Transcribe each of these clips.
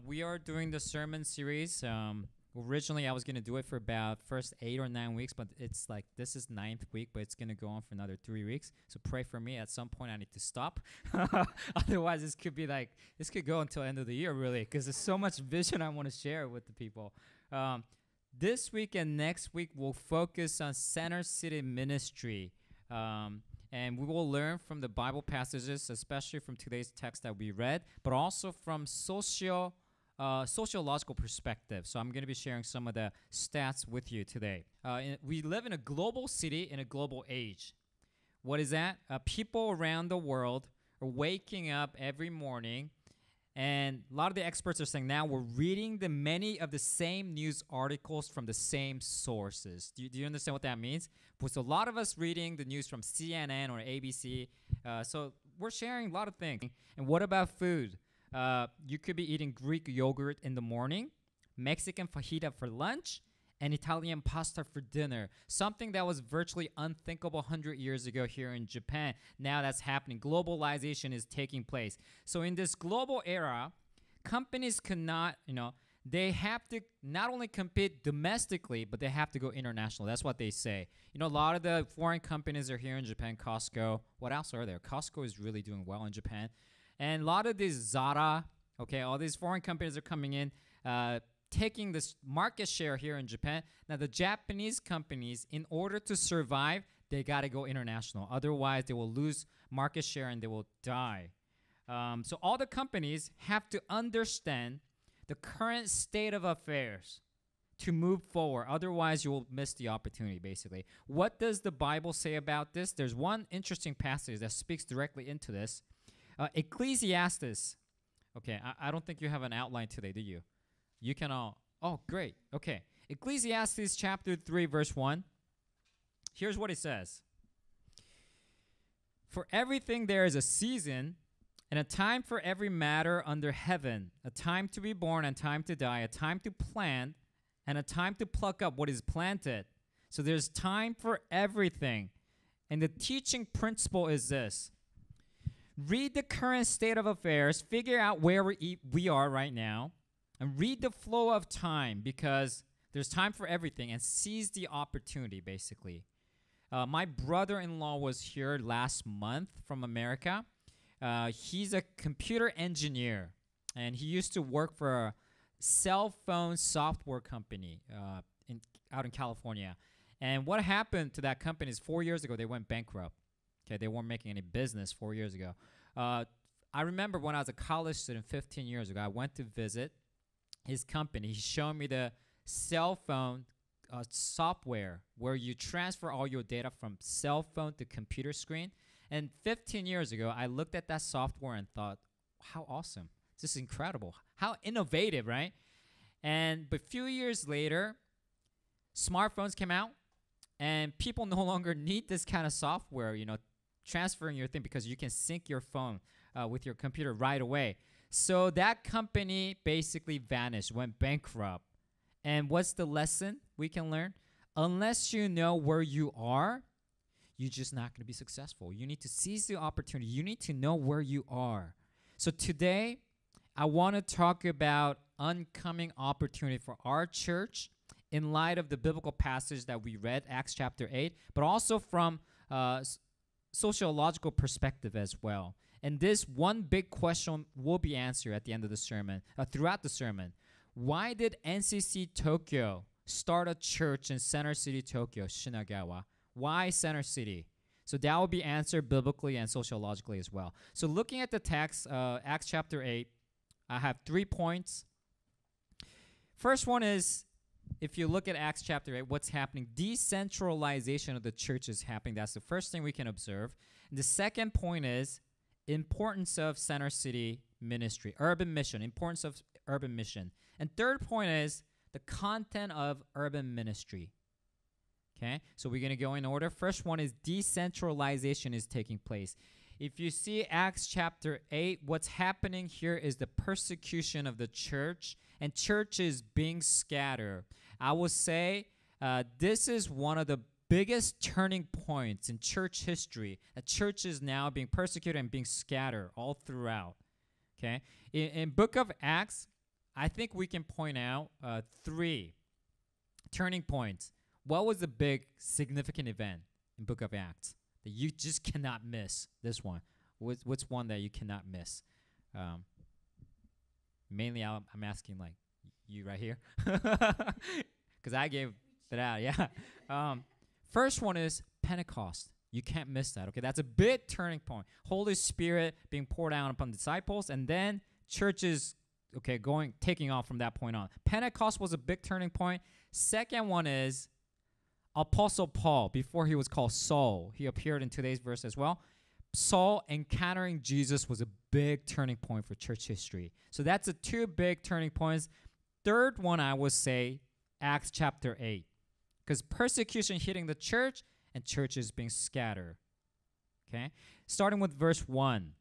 We are doing the sermon series. Originally, I was going to do it for about first 8 or 9 weeks, but it's like this is ninth week, but it's going to go on for another 3 weeks. So pray for me. At some point, I need to stop. Otherwise, this could go until end of the year, really, because there's so much vision I want to share with the people. This week and next week, we'll focus on Center City Ministry. And we will learn from the Bible passages, especially from today's text that we read, but also from sociological perspective. So I'm going to be sharing some of the stats with you today. We live in a global city in a global age. What is that? People around the world are waking up every morning, and a lot of the experts are saying now we're reading many of the same news articles from the same sources. Do you understand what that means? So a lot of us reading the news from CNN or ABC. So we're sharing a lot of things. And what about food? You could be eating Greek yogurt in the morning, Mexican fajita for lunch, and Italian pasta for dinner. Something that was virtually unthinkable 100 years ago here in Japan. Now that's happening. Globalization is taking place. So in this global era, companies cannot, they have to not only compete domestically, but they have to go international. That's what they say. A lot of the foreign companies are here in Japan. Costco. What else are there? Costco is really doing well in Japan. And a lot of these Zara, all these foreign companies are coming in, taking this market share here in Japan. Now, the Japanese companies, in order to survive, they got to go international. Otherwise, they will lose market share and they will die. So all the companies have to understand the current state of affairs to move forward. Otherwise, you will miss the opportunity, basically. What does the Bible say about this? There's one interesting passage that speaks directly into this. Ecclesiastes. Okay, I don't think you have an outline today, do you? You can all. Oh, great. Okay. Ecclesiastes chapter 3, verse 1. Here's what it says. For everything there is a season and a time for every matter under heaven, a time to be born and time to die, a time to plant and a time to pluck up what is planted. So there's time for everything. And the teaching principle is this. Read the current state of affairs, figure out where we are right now, and read the flow of time because there's time for everything and seize the opportunity, basically. My brother-in-law was here last month from America. He's a computer engineer, and he used to work for a cell phone software company out in California. And what happened to that company is 4 years ago, they went bankrupt. Okay, they weren't making any business 4 years ago. I remember when I was a college student 15 years ago, I went to visit his company. He showed me the cell phone software where you transfer all your data from cell phone to computer screen. And 15 years ago, I looked at that software and thought, how awesome. This is incredible. How innovative, right? But a few years later, smartphones came out, and people no longer need this kind of software, transferring your thing because you can sync your phone with your computer right away. So that company basically vanished, went bankrupt. And what's the lesson we can learn? Unless you know where you are, you're just not going to be successful. You need to seize the opportunity. You need to know where you are. So today, I want to talk about oncoming opportunity for our church in light of the biblical passage that we read, Acts chapter 8, but also from sociological perspective as well. And this one big question will be answered at the end of the sermon, throughout the sermon. Why did NCC Tokyo start a church in Center City, Tokyo, Shinagawa? Why Center City? So that will be answered biblically and sociologically as well. So looking at the text, Acts chapter 8, I have 3 points. First one is, if you look at Acts chapter 8, what's happening? Decentralization of the church is happening. That's the first thing we can observe. And the second point is importance of Center City ministry, urban mission, importance of urban mission. And third point is the content of urban ministry. Okay, so we're going to go in order. First one is decentralization is taking place. If you see Acts chapter 8, what's happening here is the persecution of the church and churches being scattered. I will say this is one of the biggest turning points in church history. A church is now being persecuted and being scattered all throughout. Okay? In Book of Acts, I think we can point out 3 turning points. What was the big significant event in Book of Acts that you just cannot miss? This one. What's one that you cannot miss? Mainly, I'm asking like you right here, because I gave it out. Yeah. First one is Pentecost. You can't miss that. Okay, that's a big turning point. Holy Spirit being poured out upon disciples, and then churches, okay, taking off from that point on. Pentecost was a big turning point. Second one is Apostle Paul, before he was called Saul. He appeared in today's verse as well. Saul encountering Jesus was a big turning point for church history. So that's the 2 big turning points. Third one, I would say, Acts chapter 8. Because persecution hitting the church and churches being scattered. Okay? Starting with verse 1.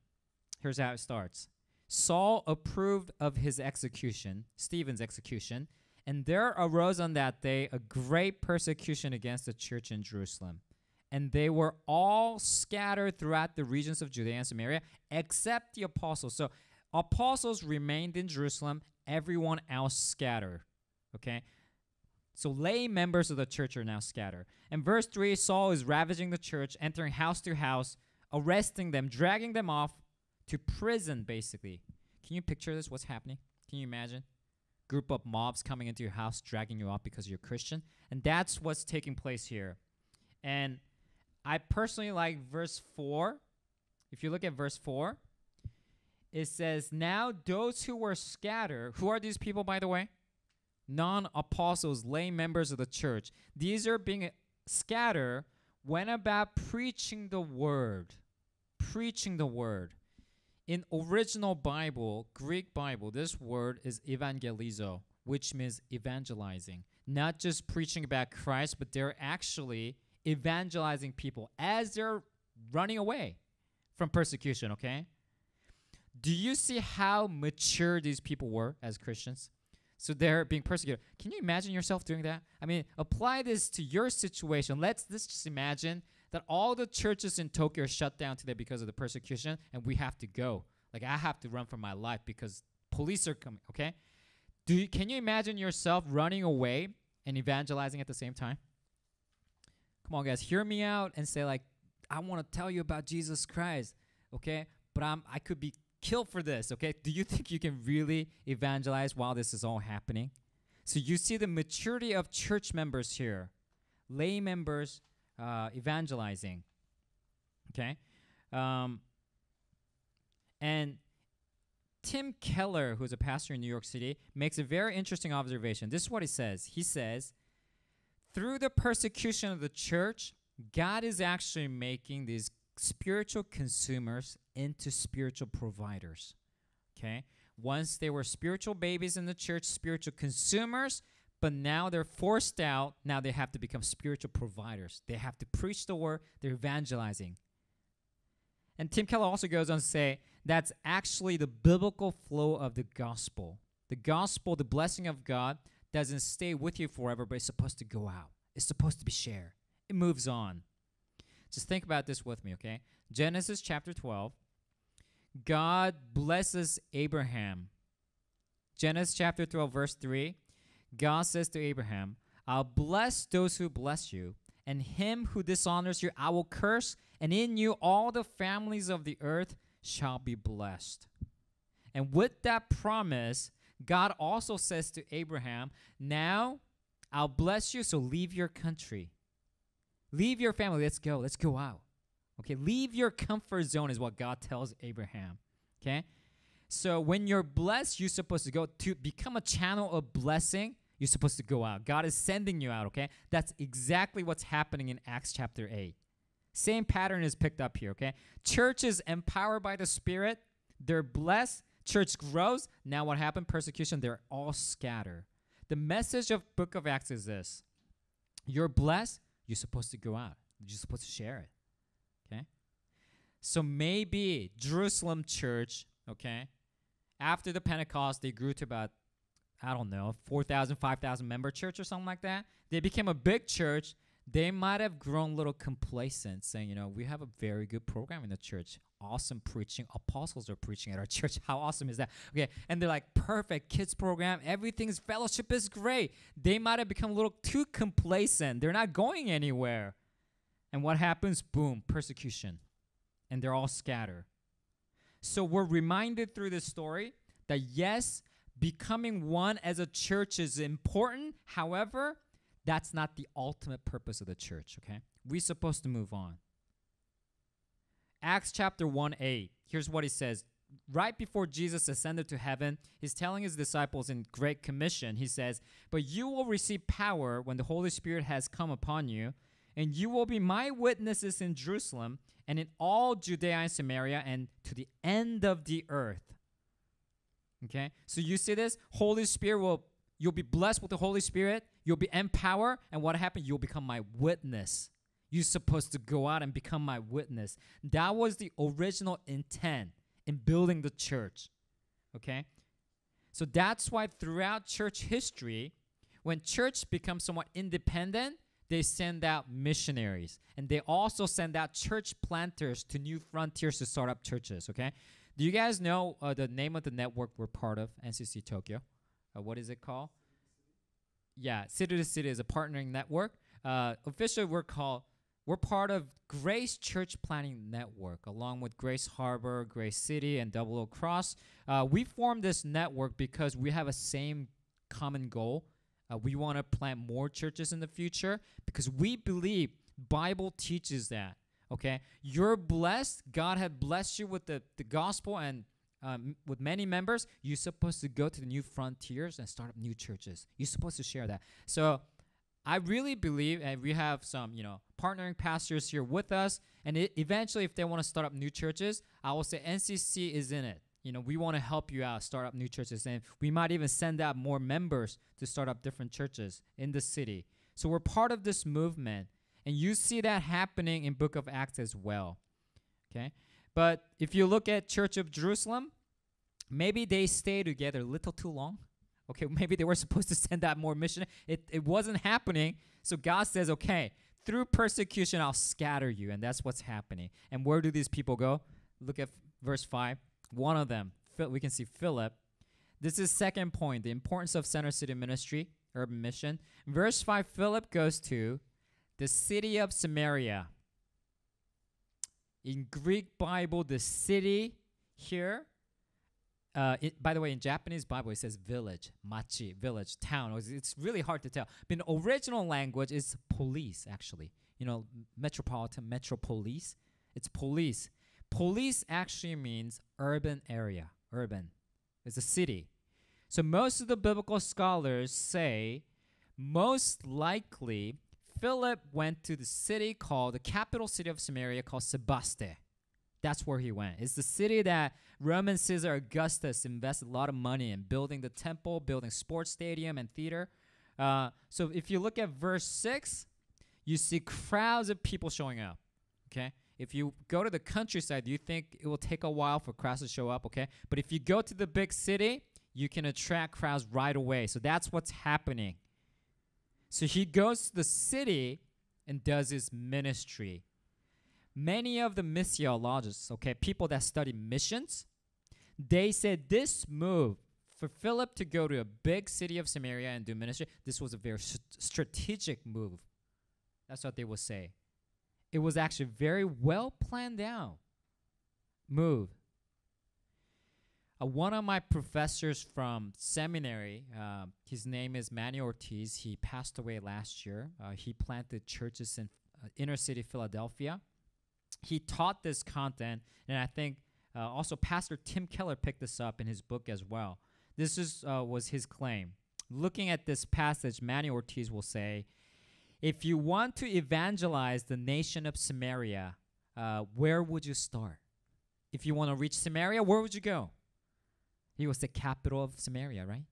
Here's how it starts. Saul approved of his execution, Stephen's execution, and there arose on that day a great persecution against the church in Jerusalem. And they were all scattered throughout the regions of Judea and Samaria, except the apostles. So apostles remained in Jerusalem, everyone else scattered. Okay? So lay members of the church are now scattered. And verse 3, Saul is ravaging the church, entering house to house, arresting them, dragging them off to prison, basically. Can you picture this? What's happening? Can you imagine? Group of mobs coming into your house, dragging you off because you're Christian. And that's what's taking place here. And I personally like verse 4. If you look at verse 4, it says, now those who were scattered, who are these people, by the way? Non-apostles, lay members of the church. These are being scattered, went about preaching the word. Preaching the word. In original Bible, Greek Bible, this word is evangelizo, which means evangelizing. Not just preaching about Christ, but they're actually evangelizing people as they're running away from persecution, okay? Do you see how mature these people were as Christians? So they're being persecuted. Can you imagine yourself doing that? I mean, apply this to your situation. Let's just imagine that all the churches in Tokyo are shut down today because of the persecution, and we have to go. Like, I have to run for my life because police are coming, okay? Can you imagine yourself running away and evangelizing at the same time? Come on, guys, hear me out and say, like, I want to tell you about Jesus Christ, okay? But I could be killed for this, okay? Do you think you can really evangelize while this is all happening? So you see the maturity of church members here, lay members evangelizing, okay? And Tim Keller, who's a pastor in New York City, makes a very interesting observation. This is what he says. He says, through the persecution of the church, God is actually making these spiritual consumers into spiritual providers, okay? Once they were spiritual babies in the church, spiritual consumers, but now they're forced out. Now they have to become spiritual providers. They have to preach the word. They're evangelizing. And Tim Keller also goes on to say that's actually the biblical flow of the gospel. The gospel, the blessing of God, doesn't stay with you forever, but it's supposed to go out. It's supposed to be shared. It moves on. Just think about this with me, okay? Genesis chapter 12. God blesses Abraham. Genesis chapter 12, verse 3. God says to Abraham, I'll bless those who bless you, and him who dishonors you I will curse, and in you all the families of the earth shall be blessed. And with that promise, God also says to Abraham, now I'll bless you, so leave your country. Leave your family. Let's go out. Okay, leave your comfort zone is what God tells Abraham. Okay? So when you're blessed, you're supposed to go to become a channel of blessing. You're supposed to go out. God is sending you out, okay? That's exactly what's happening in Acts chapter 8. Same pattern is picked up here, okay? Church is empowered by the Spirit. They're blessed. Church grows. Now what happened? Persecution. They're all scattered. The message of Book of Acts is this. You're blessed. You're supposed to go out. You're supposed to share it, okay? So maybe Jerusalem church, okay, after the Pentecost, they grew to about, 4,000, 5,000 member church or something like that. They became a big church. They might have grown a little complacent, saying, we have a very good program in the church. awesome preaching. Apostles are preaching at our church. How awesome is that? Okay, and they're like, perfect kids program. Everything's fellowship is great. They might have become a little too complacent. They're not going anywhere. And what happens? Boom, persecution. And they're all scattered. So we're reminded through this story that yes, becoming one as a church is important. However, that's not the ultimate purpose of the church, okay? We're supposed to move on. Acts chapter 1:8. Here's what he says. Right before Jesus ascended to heaven, he's telling his disciples in Great Commission, he says, "But you will receive power when the Holy Spirit has come upon you, and you will be my witnesses in Jerusalem and in all Judea and Samaria and to the end of the earth." Okay? So you see this? Holy Spirit you'll be blessed with the Holy Spirit. You'll be empowered. And what happened? You'll become my witness. You're supposed to go out and become my witness. That was the original intent in building the church. Okay? So that's why throughout church history, when church becomes somewhat independent, they send out missionaries. And they also send out church planters to new frontiers to start up churches. Okay? Do you guys know the name of the network we're part of, NCC Tokyo? What is it called? Yeah, City to City is a partnering network. Officially, we're part of Grace Church Planning Network, along with Grace Harbor, Grace City, and Double Oak Cross. We formed this network because we have a same common goal. We want to plant more churches in the future because we believe Bible teaches that. Okay, you're blessed. God had blessed you with the gospel and with many members. You're supposed to go to the new frontiers and start up new churches. You're supposed to share that. So I really believe, and we have some, partnering pastors here with us. And eventually, if they want to start up new churches, I will say NCC is in it. We want to help you out, start up new churches. And we might even send out more members to start up different churches in the city. So we're part of this movement. And you see that happening in Book of Acts as well. Okay? But if you look at Church of Jerusalem, maybe they stayed together a little too long. Okay, maybe they were supposed to send out more missionaries. It wasn't happening. So God says, okay, through persecution, I'll scatter you. And that's what's happening. And where do these people go? Look at verse 5. One of them, we can see Philip. This is second point, the importance of Center City Ministry, urban mission. Verse 5, Philip goes to the city of Samaria. In Greek Bible, the city here, by the way, in Japanese Bible, it says village, machi, village, town. It's really hard to tell. But in the original language, it's police, actually. Metropolitan, metropolis. It's police. Police actually means urban area, urban. It's a city. So most of the biblical scholars say most likely Philip went to the city called, the capital city of Samaria called Sebaste. That's where he went. It's the city that Roman Caesar Augustus invested a lot of money in, building the temple, building sports stadium and theater. So if you look at verse 6, you see crowds of people showing up, okay? If you go to the countryside, you think it will take a while for crowds to show up, okay? But if you go to the big city, you can attract crowds right away. So that's what's happening. So he goes to the city and does his ministry. Many of the missiologists, okay, people that study missions, they said this move for Philip to go to a big city of Samaria and do ministry, this was a very strategic move. That's what they will say. It was actually very well planned out move. One of my professors from seminary, his name is Manny Ortiz. He passed away last year. He planted churches in inner city Philadelphia. He taught this content, and I think also Pastor Tim Keller picked this up in his book as well. This was his claim. Looking at this passage, Manny Ortiz will say, if you want to evangelize the nation of Samaria, where would you start? If you want to reach Samaria, where would you go? He was the capital of Samaria, right?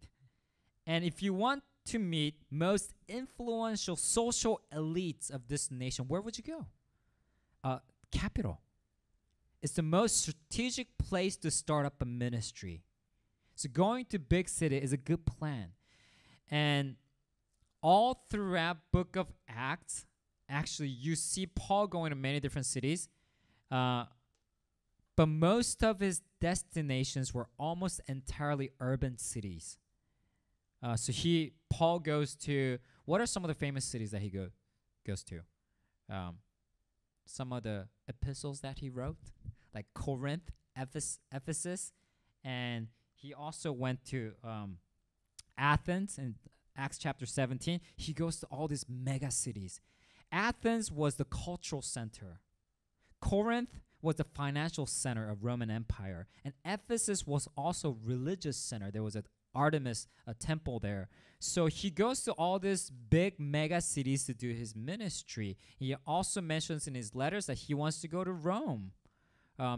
And if you want to meet most influential social elites of this nation, where would you go? Capital. It's the most strategic place to start up a ministry. So going to big city is a good plan. And all throughout Book of Acts, actually, you see Paul going to many different cities. But most of his destinations were almost entirely urban cities. So Paul goes to, what are some of the famous cities that he goes to? Some of the epistles that he wrote, like Corinth, Ephesus, and he also went to Athens in Acts chapter 17. He goes to all these mega cities. Athens was the cultural center. Corinth was the financial center of Roman Empire. And Ephesus was also religious center. There was an Artemis, a temple there. So he goes to all these big mega cities to do his ministry. He also mentions in his letters that he wants to go to Rome.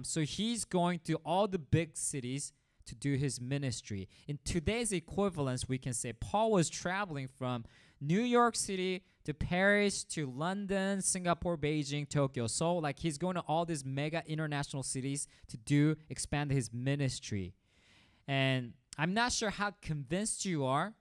So he's going to all the big cities to do his ministry. In today's equivalence, we can say Paul was traveling from New York City to Paris to London, Singapore, Beijing, Tokyo. So like he's going to all these mega international cities to expand his ministry. And I'm not sure how convinced you are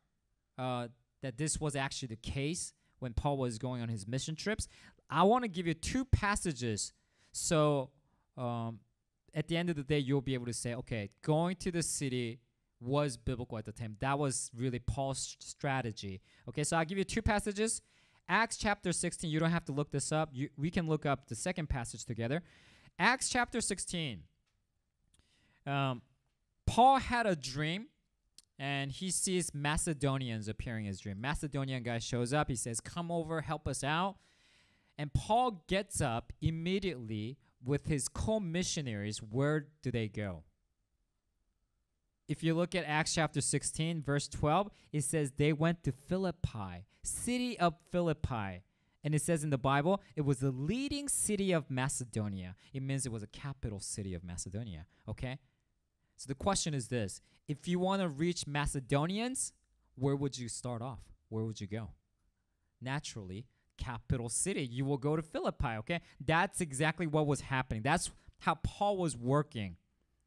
that this was actually the case when Paul was going on his mission trips. I want to give you two passages. So at the end of the day, you'll be able to say, okay, going to the city was biblical at the time. That was really Paul's strategy. Okay, so I'll give you two passages. Acts chapter 16, you don't have to look this up. We can look up the second passage together. Acts chapter 16. Paul had a dream, and he sees Macedonians appearing in his dream. Macedonian guy shows up. He says, come over, help us out. And Paul gets up immediately with his co-missionaries. Where do they go? If you look at Acts chapter 16, verse 12, it says they went to Philippi, city of Philippi. And it says in the Bible, it was the leading city of Macedonia. It means it was a capital city of Macedonia, okay? So the question is this. If you want to reach Macedonians, where would you start off? Where would you go? Naturally, capital city. You will go to Philippi, okay? That's exactly what was happening. That's how Paul was working,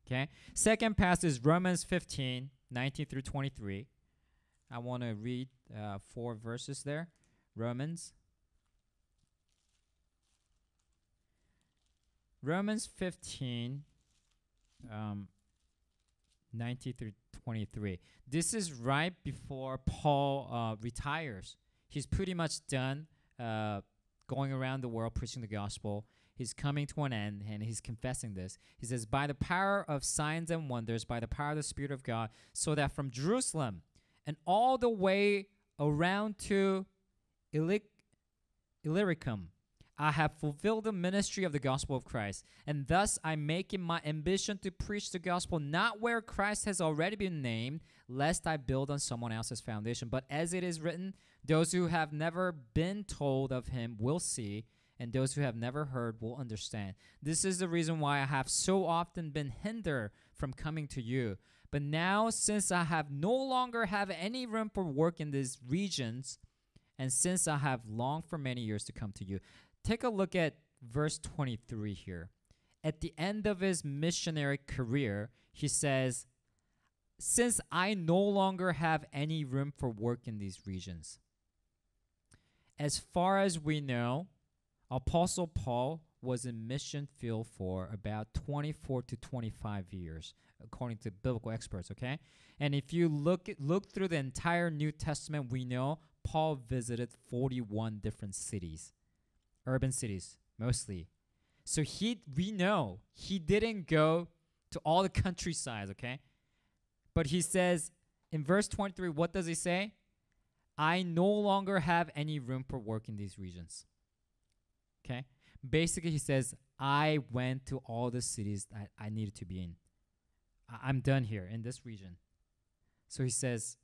okay? Second passage, Romans 15, 19 through 23. I want to read 4 verses there. Romans 15, 19 through 23. This is right before Paul retires. He's pretty much done going around the world preaching the gospel. He's coming to an end, and he's confessing this. He says, by the power of signs and wonders, by the power of the Spirit of God, so that from Jerusalem and all the way around to Illyricum, I have fulfilled the ministry of the gospel of Christ, and thus I make it my ambition to preach the gospel not where Christ has already been named, lest I build on someone else's foundation. But as it is written, those who have never been told of him will see, and those who have never heard will understand. This is the reason why I have so often been hindered from coming to you. But now, since I have no longer have any room for work in these regions, and since I have longed for many years to come to you. Take a look at verse 23 here. At the end of his missionary career, he says, since I no longer have any room for work in these regions. As far as we know, Apostle Paul was in mission field for about 24 to 25 years, according to biblical experts, okay? And if you look through the entire New Testament, we know Paul visited 41 different cities. Urban cities, mostly. So we know he didn't go to all the countrysides, okay? But he says, in verse 23, what does he say? I no longer have any room for work in these regions. Okay? Basically, he says, I went to all the cities that I needed to be in. I'm done here in this region. So he says,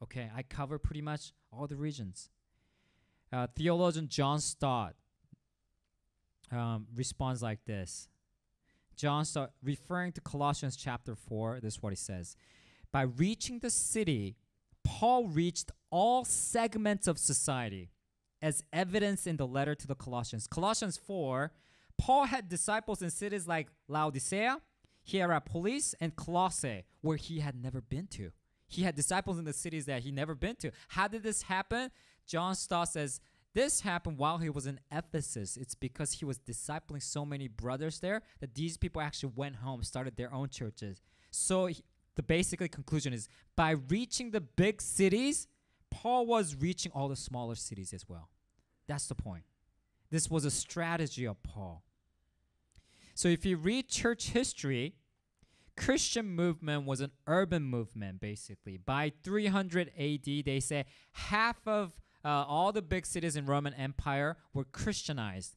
okay, I cover pretty much all the regions. Theologian John Stott responds like this. John Stott, referring to Colossians chapter 4, this is what he says. By reaching the city, Paul reached all segments of society, as evidenced in the letter to the Colossians. Colossians 4, Paul had disciples in cities like Laodicea, Hierapolis, and Colossae, where he had never been to. He had disciples in the cities that he never been to. How did this happen? John Stott says This happened while he was in Ephesus. It's because he was discipling so many brothers there that these people actually went home, started their own churches. So the basically conclusion is by reaching the big cities, Paul was reaching all the smaller cities as well. That's the point. This was a strategy of Paul. So if you read church history, Christian movement was an urban movement, basically. By 300 AD, they say half of all the big cities in Roman Empire were Christianized.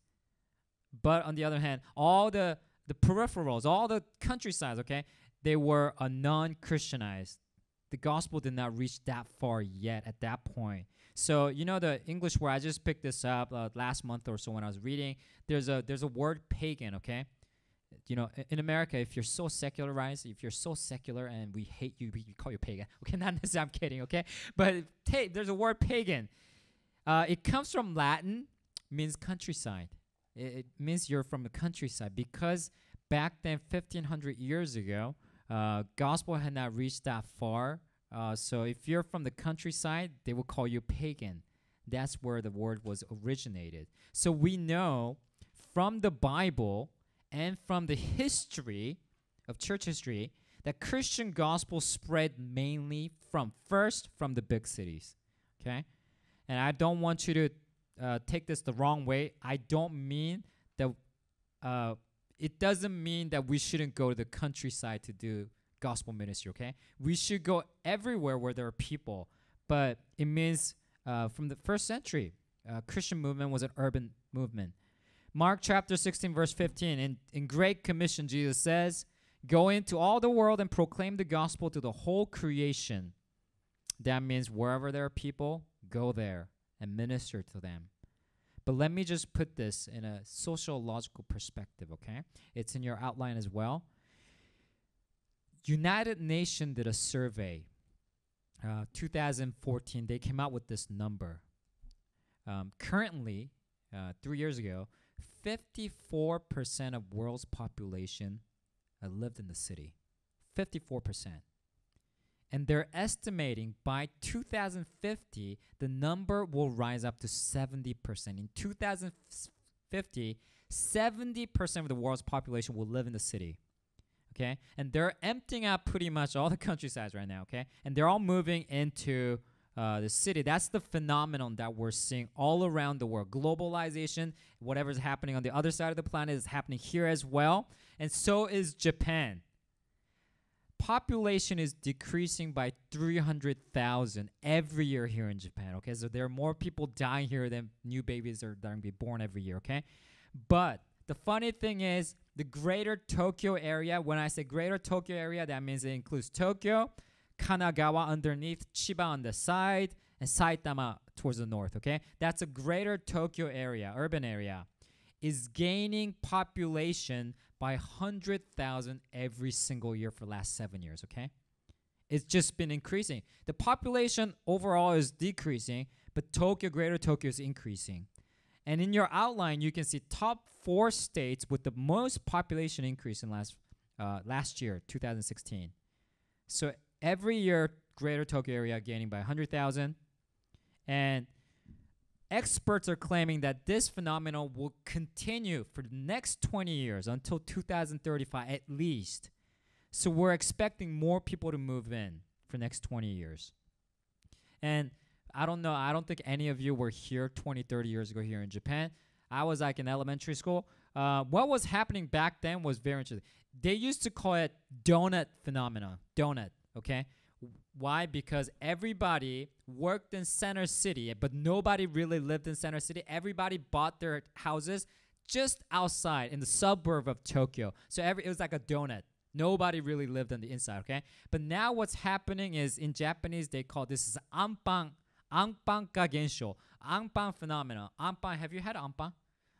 But on the other hand, all the peripherals, all the countrysides, okay, they were non-Christianized. The gospel did not reach that far yet at that point. So you know the English word, I just picked this up last month or so when I was reading. There's a word pagan, okay? You know, in America, if you're so secularized, if you're so secular and we hate you, we call you pagan. Okay, not necessarily, I'm kidding, okay? But there's a word pagan. It comes from Latin, means countryside. It means you're from the countryside because back then, 1,500 years ago, gospel had not reached that far. So if you're from the countryside, they will call you pagan. That's where the word was originated. So we know from the Bible and from the history of church history that Christian gospel spread mainly from the big cities. Okay? And I don't want you to take this the wrong way. I don't mean that it doesn't mean that we shouldn't go to the countryside to do gospel ministry, okay? We should go everywhere where there are people. But it means from the first century, Christian movement was an urban movement. Mark chapter 16, verse 15, in Great Commission, Jesus says, go into all the world and proclaim the gospel to the whole creation. That means wherever there are people, go there and minister to them. But let me just put this in a sociological perspective, okay? It's in your outline as well. United Nations did a survey, 2014. They came out with this number. Currently, 3 years ago, 54% of world's population lived in the city. 54%. And they're estimating by 2050, the number will rise up to 70%. In 2050, 70% of the world's population will live in the city. Okay? And they're emptying out pretty much all the countrysides right now, okay? And they're all moving into the city. That's the phenomenon that we're seeing all around the world. Globalization, whatever's happening on the other side of the planet is happening here as well. And so is Japan. Population is decreasing by 300,000 every year here in Japan, okay? So there are more people dying here than new babies are going to be born every year, okay? But the funny thing is, the greater Tokyo area, when I say greater Tokyo area, that means it includes Tokyo, Kanagawa underneath, Chiba on the side, and Saitama towards the north, okay? That's a greater Tokyo area, urban area, is gaining population by 100,000 every single year for the last 7 years, okay? It's just been increasing. The population overall is decreasing, but greater Tokyo is increasing. And in your outline, you can see top 4 states with the most population increase in last year, 2016. So every year, greater Tokyo area gaining by 100,000. And experts are claiming that this phenomenon will continue for the next 20 years until 2035 at least. So we're expecting more people to move in for the next 20 years. And I don't know, I don't think any of you were here 20, 30 years ago here in Japan. I was like in elementary school. What was happening back then was very interesting. They used to call it donut phenomenon, donut, okay? Why? Because everybody worked in Center City, but nobody really lived in Center City. Everybody bought their houses just outside in the suburb of Tokyo. So it was like a donut. Nobody really lived on the inside, okay? But now what's happening is in Japanese, they call this anpan ka gensho, anpan phenomenon. Anpan, have you had anpan?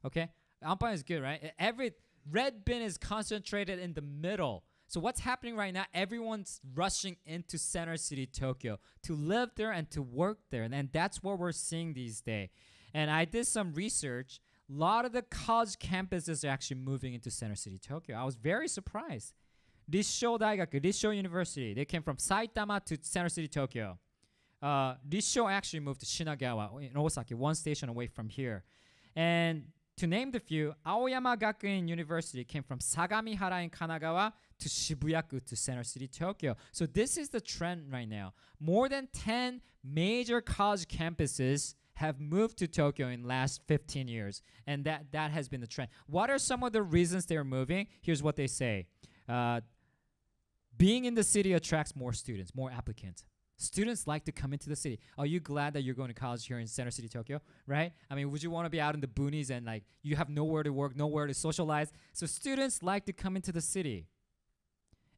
Okay? Anpan is good, right? Every red bin is concentrated in the middle. So what's happening right now, everyone's rushing into Center City, Tokyo to live there and to work there. And that's what we're seeing these days. And I did some research. A lot of the college campuses are actually moving into Center City, Tokyo. I was very surprised. Rissho University, they came from Saitama to Center City, Tokyo. Rissho actually moved to Shinagawa in Osaka, one station away from here. And to name the few, Aoyama Gakuen University came from Sagamihara in Kanagawa to Shibuyaku to Center City, Tokyo. So this is the trend right now. More than 10 major college campuses have moved to Tokyo in the last 15 years. And that has been the trend. What are some of the reasons they're moving? Here's what they say. Being in the city attracts more students, more applicants. Students like to come into the city. Are you glad that you're going to college here in Center City, Tokyo? Right? I mean, would you want to be out in the boonies and like you have nowhere to work, nowhere to socialize? So students like to come into the city.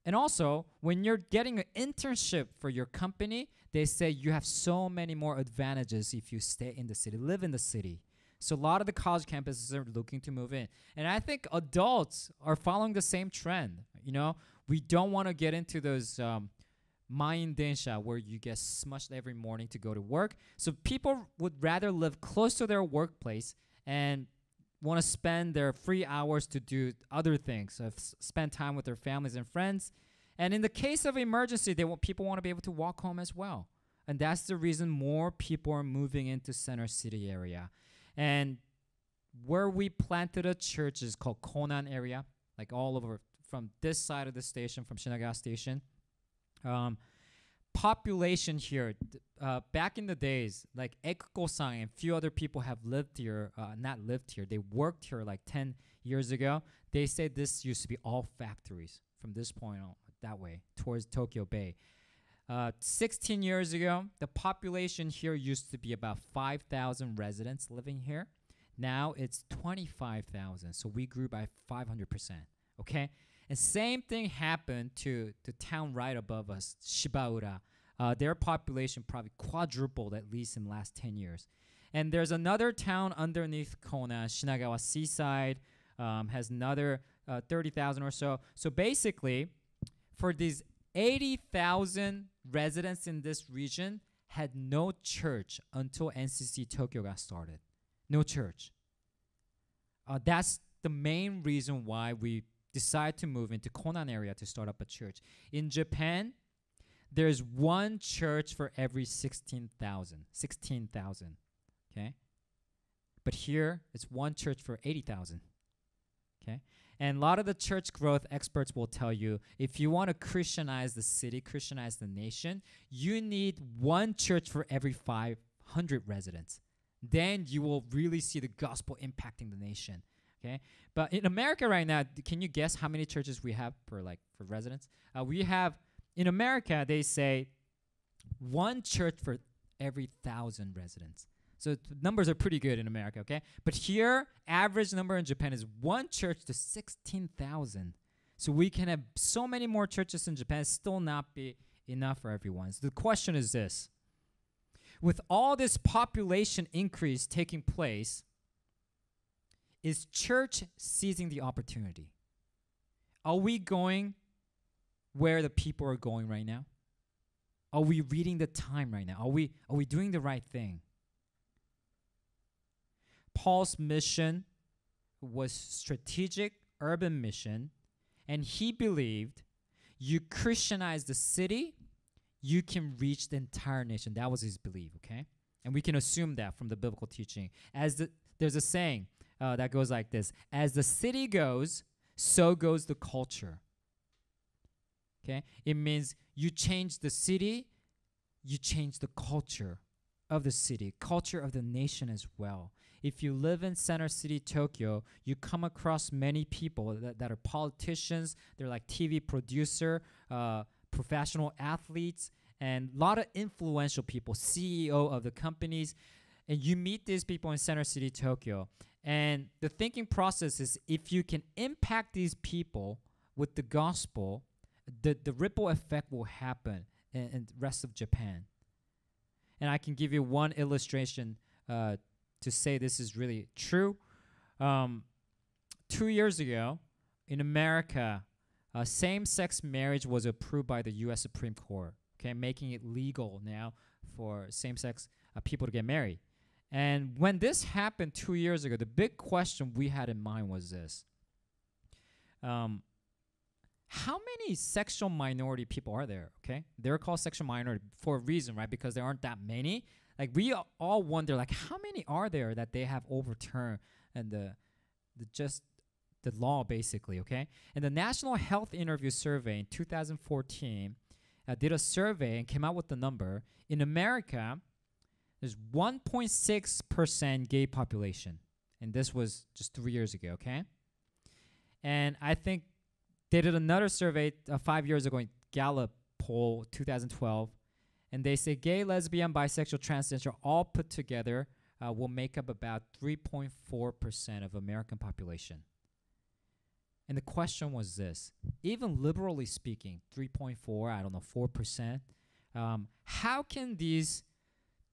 And also, when you're getting an internship for your company, they say you have so many more advantages if you stay in the city, live in the city. So a lot of the college campuses are looking to move in. And I think adults are following the same trend. You know, we don't want to get into those main densha where you get smushed every morning to go to work. So people would rather live close to their workplace and want to spend their free hours to do other things, spend time with their families and friends. And in the case of emergency, people want to be able to walk home as well. And that's the reason more people are moving into Center City area. And where we planted a church is called Konan area, like all over from this side of the station, from Shinagawa Station. Population here, back in the days, like Ekuko-san and a few other people have lived here, not lived here, they worked here like 10 years ago. They said this used to be all factories from this point on, that way, towards Tokyo Bay. 16 years ago, the population here used to be about 5,000 residents living here. Now it's 25,000, so we grew by 500%, okay? And same thing happened to the town right above us, Shibaura. Their population probably quadrupled at least in the last 10 years. And there's another town underneath Kona, Shinagawa Seaside, has another 30,000 or so. So basically, for these 80,000 residents in this region, had no church until NCC Tokyo got started. No church. That's the main reason why we decide to move into Konan area to start up a church. In Japan, there's one church for every 16,000. Okay? But here, it's one church for 80,000. Okay? And a lot of the church growth experts will tell you, if you want to Christianize the city, Christianize the nation, you need one church for every 500 residents. Then you will really see the gospel impacting the nation. Okay, but in America right now, can you guess how many churches we have for residents? We have, in America, they say one church for every 1,000 residents. So numbers are pretty good in America, okay? But here, average number in Japan is one church to 16,000. So we can have so many more churches in Japan, still not be enough for everyone. So the question is this. With all this population increase taking place, is church seizing the opportunity? Are we going where the people are going right now? Are we reading the time right now? Are we doing the right thing? Paul's mission was strategic urban mission, and he believed you Christianize the city, you can reach the entire nation. That was his belief, okay? And we can assume that from the biblical teaching. There's a saying, that goes like this: as the city goes, so goes the culture. Okay? It means you change the city, you change the culture of the city, culture of the nation as well. If you live in Center City, Tokyo, you come across many people that are politicians, they're like TV producer, professional athletes, and a lot of influential people, CEO of the companies. And you meet these people in Center City, Tokyo. And the thinking process is, if you can impact these people with the gospel, the ripple effect will happen in the rest of Japan. And I can give you one illustration to say this is really true. 2 years ago, in America, same-sex marriage was approved by the U.S. Supreme Court, okay, making it legal now for same-sex people to get married. And when this happened 2 years ago, the big question we had in mind was this. how many sexual minority people are there? Okay, they're called sexual minority for a reason, right? Because there aren't that many. Like we all wonder, like how many are there that they have overturned and the law basically, okay? And the National Health Interview Survey in 2014 did a survey and came out with the number. In America, there's 1.6% gay population, and this was just 3 years ago, okay? And I think they did another survey 5 years ago in Gallup poll 2012, and they say gay, lesbian, bisexual, transgender all put together will make up about 3.4% of American population. And the question was this: even liberally speaking, 3.4, I don't know, 4%. How can these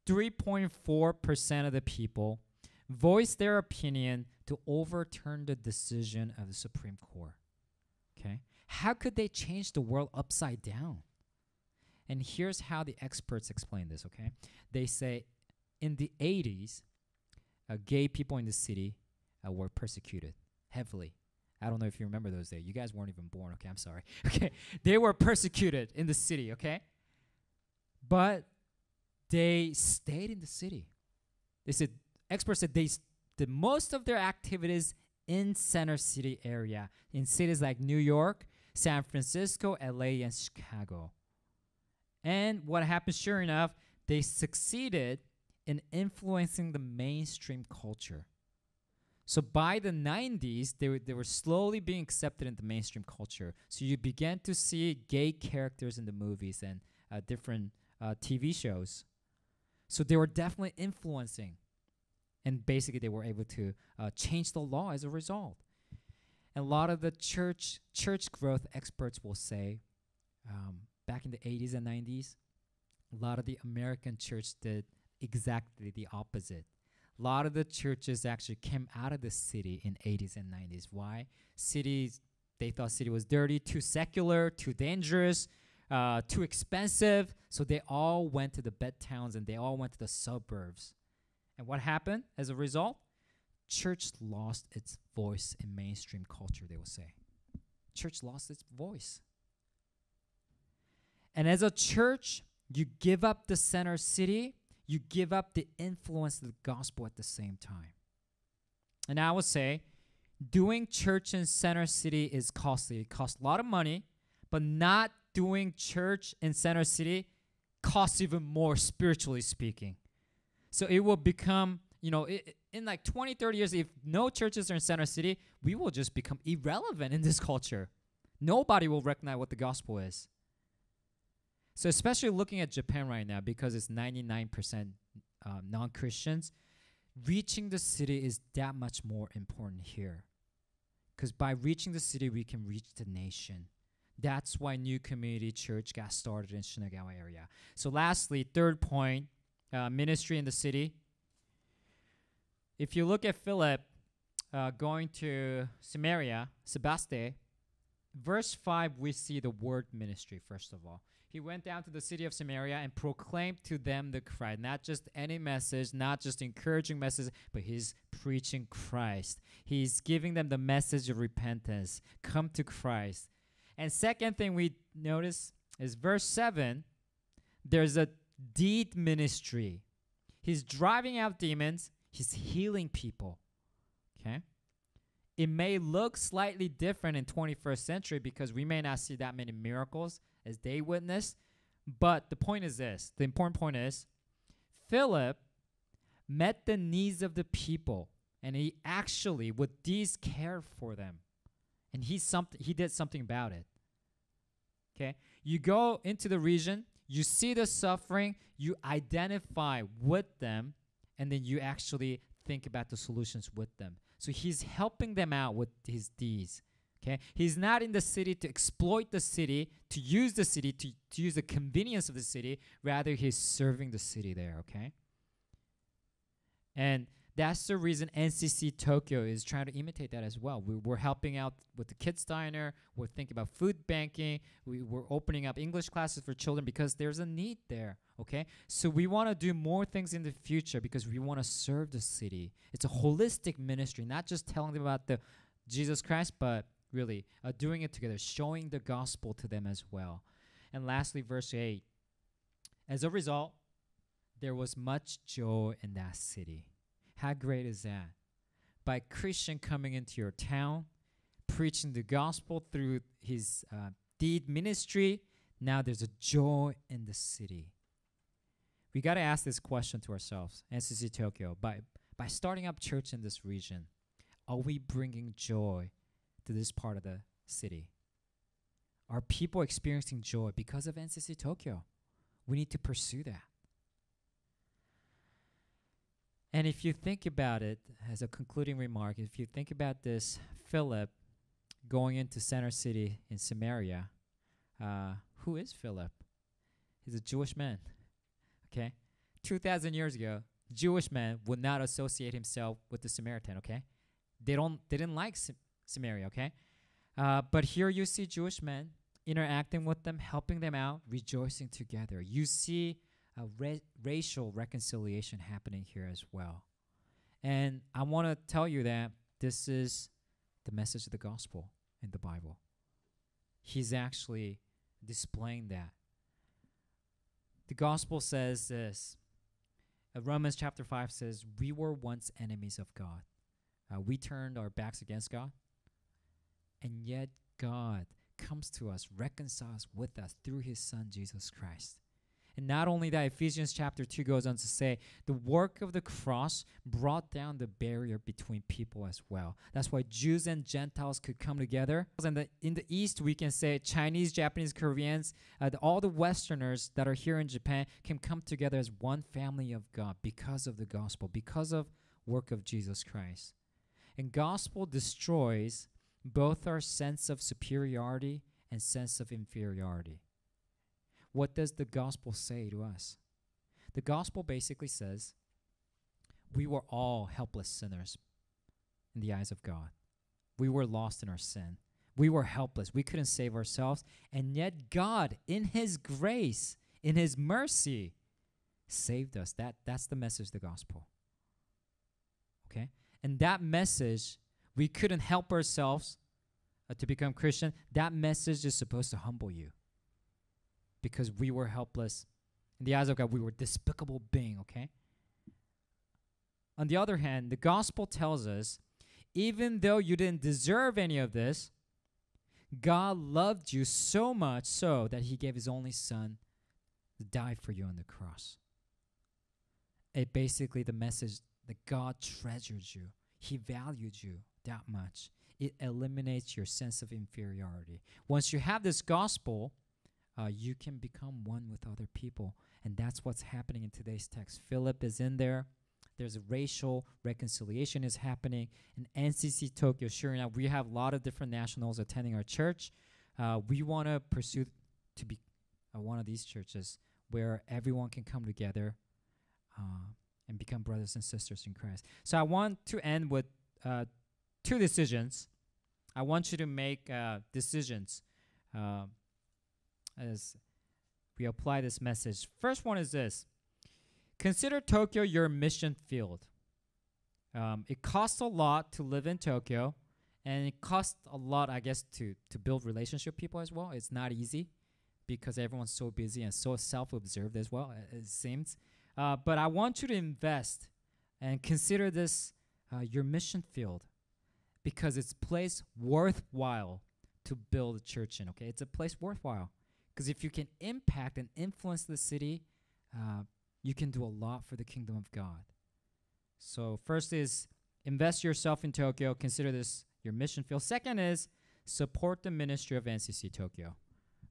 3.4% of the people voice their opinion to overturn the decision of the Supreme Court? Okay, how could they change the world upside down? And here's how the experts explain this, okay? They say in the 80s, gay people in the city were persecuted heavily. I don't know if you remember those days. You guys weren't even born, okay? I'm sorry. Okay, they were persecuted in the city, okay? But they stayed in the city. They said, experts said they did most of their activities in center city area, in cities like New York, San Francisco, LA, and Chicago. And what happened, sure enough, they succeeded in influencing the mainstream culture. So by the 90s, they were slowly being accepted in the mainstream culture. So you began to see gay characters in the movies and different TV shows. So they were definitely influencing. And basically, they were able to change the law as a result. And a lot of the church growth experts will say, back in the 80s and 90s, a lot of the American church did exactly the opposite. A lot of the churches actually came out of the city in 80s and 90s. Why? They thought city was dirty, too secular, too dangerous, too expensive. So they all went to the bed towns and they all went to the suburbs. And what happened as a result? Church lost its voice in mainstream culture, they will say. Church lost its voice. And as a church, you give up the center city, you give up the influence of the gospel at the same time. And I would say, doing church in center city is costly. It costs a lot of money, but not doing church in center city costs even more spiritually speaking. So it will become, in like 20, 30 years, if no churches are in center city, we will just become irrelevant in this culture. Nobody will recognize what the gospel is. So especially looking at Japan right now, because it's 99% non-Christians, reaching the city is that much more important here. Because by reaching the city, we can reach the nation. That's why New Community Church got started in Shinagawa area. So lastly, third point, ministry in the city. If you look at Philip going to Samaria, Sebaste, verse 5, we see the word ministry, first of all. He went down to the city of Samaria and proclaimed to them the Christ. Not just any message, not just encouraging message, but he's preaching Christ. He's giving them the message of repentance. Come to Christ. And second thing we notice is verse 7. There's a deed ministry. He's driving out demons. He's healing people. Okay? It may look slightly different in 21st century because we may not see that many miracles as they witnessed. But the point is this. The important point is Philip met the needs of the people, and he actually, with these, cared for them. And he did something about it. Okay? You go into the region, you see the suffering, you identify with them, and then you actually think about the solutions with them. So he's helping them out with his deeds. Okay? He's not in the city to exploit the city, to use the city, to use the convenience of the city. Rather, he's serving the city there, okay? And that's the reason NCC Tokyo is trying to imitate that as well. We're helping out with the kids' diner. We're thinking about food banking. We're opening up English classes for children because there's a need there, okay? So we want to do more things in the future because we want to serve the city. It's a holistic ministry, not just telling them about the Jesus Christ, but really doing it together, showing the gospel to them as well. And lastly, verse 8. As a result, there was much joy in that city. How great is that? By Christian coming into your town, preaching the gospel through his deed ministry, now there's a joy in the city. We got to ask this question to ourselves, NCC Tokyo. By starting up church in this region, are we bringing joy to this part of the city? Are people experiencing joy because of NCC Tokyo? We need to pursue that. And if you think about it, as a concluding remark, if you think about this, Philip going into Center City in Samaria, who is Philip? He's a Jewish man, okay? 2,000 years ago, Jewish man would not associate himself with the Samaritan, okay? They didn't like Samaria, okay? But here you see Jewish men interacting with them, helping them out, rejoicing together. You see racial reconciliation happening here as well. And I want to tell you that this is the message of the gospel in the Bible. He's actually displaying that. The gospel says this. Romans chapter 5 says, we were once enemies of God. We turned our backs against God. And yet God comes to us, reconciles with us through his son, Jesus Christ. And not only that, Ephesians chapter 2 goes on to say, the work of the cross brought down the barrier between people as well. That's why Jews and Gentiles could come together. And in the East, we can say Chinese, Japanese, Koreans, all the Westerners that are here in Japan can come together as one family of God because of the gospel, because of work of Jesus Christ. And gospel destroys both our sense of superiority and sense of inferiority. What does the gospel say to us? The gospel basically says we were all helpless sinners in the eyes of God. We were lost in our sin. We were helpless. We couldn't save ourselves. And yet God, in his grace, in his mercy, saved us. That's the message of the gospel. Okay? And that message, we couldn't help ourselves to become Christian. That message is supposed to humble you. Because we were helpless. In the eyes of God, we were a despicable being, okay? On the other hand, the gospel tells us, even though you didn't deserve any of this, God loved you so much so that he gave his only son to die for you on the cross. It basically the message that God treasured you. He valued you that much. It eliminates your sense of inferiority. Once you have this gospel, you can become one with other people. And that's what's happening in today's text. Philip is in there. There's a racial reconciliation is happening. In NCC Tokyo, sure enough, we have a lot of different nationals attending our church. We want to pursue to be one of these churches where everyone can come together and become brothers and sisters in Christ. So I want to end with two decisions. I want you to make decisions as we apply this message. First one is this. Consider Tokyo your mission field. It costs a lot to live in Tokyo, and it costs a lot, I guess, to build relationship with people as well. It's not easy because everyone's so busy and so self-observed as well, it seems. But I want you to invest and consider this your mission field because it's a place worthwhile to build a church in, okay? It's a place worthwhile. Because if you can impact and influence the city, you can do a lot for the kingdom of God. So first is invest yourself in Tokyo. Consider this your mission field. Second is support the ministry of NCC Tokyo.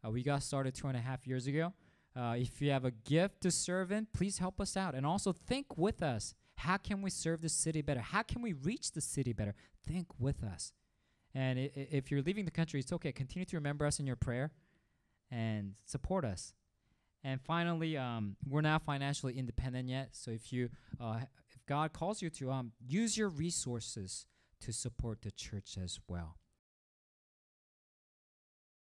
We got started 2.5 years ago. If you have a gift to serve in, please help us out. And also think with us. How can we serve the city better? How can we reach the city better? Think with us. And if you're leaving the country, it's okay. Continue to remember us in your prayer and support us. And finally, we're not financially independent yet. So if God calls you to use your resources to support the church as well.